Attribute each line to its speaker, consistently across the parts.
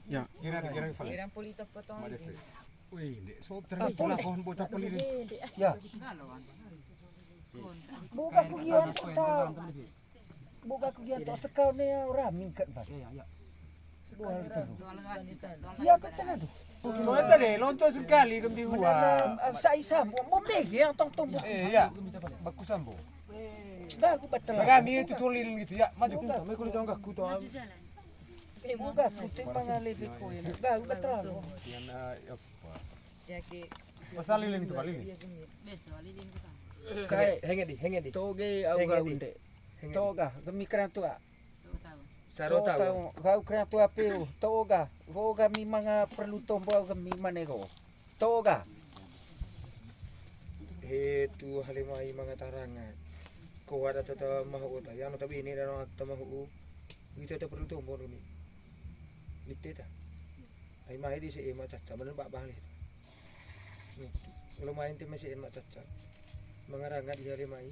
Speaker 1: Ya.
Speaker 2: Kira fala.
Speaker 3: Irang pulita potong ini.
Speaker 2: Wih, dek so terbitu lah pohon bota poli ni.
Speaker 4: Ya. Buka kugian tau. Buka kugian tau sekau ni orang mingkat bang.
Speaker 1: Ya.
Speaker 4: Dua hal itu. Ya kata tu.
Speaker 2: Kau itu deh, lonto sekali kami hua.
Speaker 4: Sa isam, mau begi yang tong tong.
Speaker 2: Ya, baku sambo.
Speaker 4: Dah aku betul.
Speaker 2: Kami itu tulil gitu ya, maju.
Speaker 1: Mai kulit jangan aku tu.
Speaker 4: Buka kucing mangalih ko ini. Dah aku betul.
Speaker 2: Yang apa?
Speaker 3: Ya ki
Speaker 2: Pasal lilin itu kali ni.
Speaker 4: Kai
Speaker 5: Henge di.
Speaker 4: toge au ga unde. Toga, kami kena tu.
Speaker 5: Saro
Speaker 4: tahu. Kau kena tu apa? Toga. Toga mi mga perlu tombo au kami manego. Toga.
Speaker 5: Itu halimai mga tarangan. Kau ada tata mahu ta. Yang tapi ini dan tata mahu. Itu ada perlu tombo ni. Litte ta. Ai mai di se ema caca bener pak bang lihat. Kalau main tim masih ema caca. Mengarangga di halimai.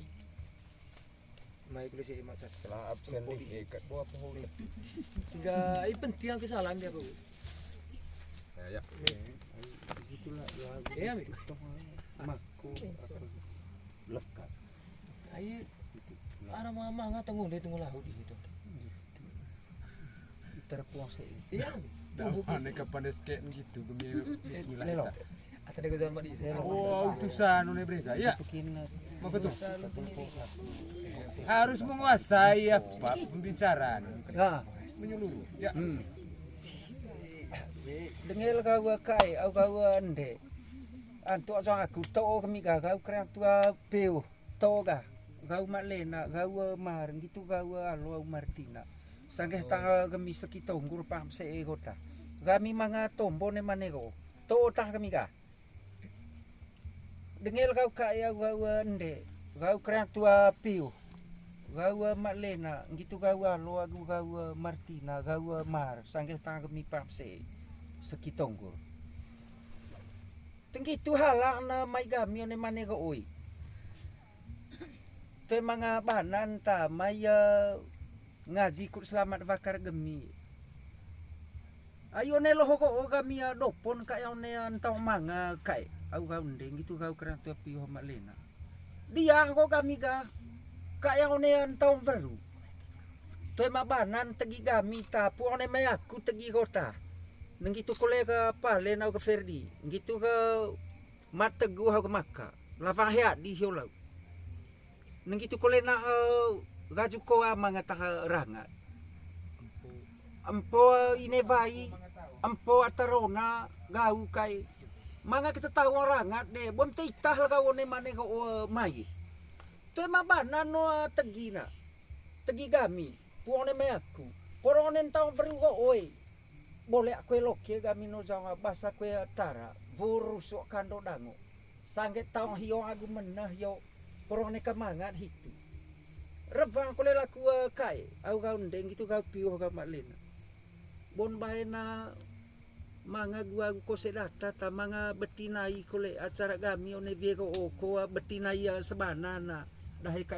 Speaker 5: Mai kulit si ema caca.
Speaker 2: Salah absen ni, kat buah pohon.
Speaker 5: Enggak, ini penting yang kesalahan dia, Bu.
Speaker 2: Ya.
Speaker 4: Itulah
Speaker 5: Iya, Mi.
Speaker 4: makku lekat.
Speaker 5: Ai ana mama nga tunggu lah di itu.
Speaker 4: Terpuasa.
Speaker 5: Iya.
Speaker 2: Dah mana kapan escape gitu kami bismillah kita.
Speaker 5: Atau dia kejual di saya.
Speaker 2: Oh, utusan ni mereka. Ya,
Speaker 4: Bikin
Speaker 2: apa tu? Harus menguasai apa pembicaraan,
Speaker 4: nah,
Speaker 2: menyeluruh. Ya.
Speaker 4: dengel kau kai au kau ande. Antu asang aku to kami kau keren tua peu toga. Kau malena kau mar gitu kau alo Martina. Sangge ta kami sekito ngur pam se egota. Kami manga tombo ne manego. To ta kami ka. Dengel kau kai au kau ande. Kau keren tua peu. Kau malena gitu kau alo aku kau Martina kau mar sangge ta kami pam se sekitonggur. Tinggi tu halak na may gamyo ni manego oi. Te mga banan ta may ngaji kut selamat bakar gemi. Ayo ne loho ko kami dopon kayo ne antau manga kai. Au ga undeng gitu kau keren tu piho malena. Dia ko kami ga kayo ne antau veru. Te mabanan tegi gami ta pu ne may aku tegi kota. Nanggitu kole ka pale na ka Ferdi, ngitu ka mategu ha ka maka. Lava hiat di hiolau. Nanggitu kole na gaju ko mga ta rangat. Ampo inevai, ampo atarona gau kai. Mga kita tahu rangat de, bom titah la ka one mane ko mai. Te mabana no tegi na. Tegi gami, puone me aku. Poronen tahu beru ko oi. Boleh aku loke kami no jangan bahasa aku tara vurusuk kando dango sangget tau hiyo agu menah yo porone kamangat hitu revang kole laku kai au kau ndeng gitu kau piu kau malena bon baena manga gua ko sedata ta manga betinai kole acara kami one viego ko betinai sebanana dahi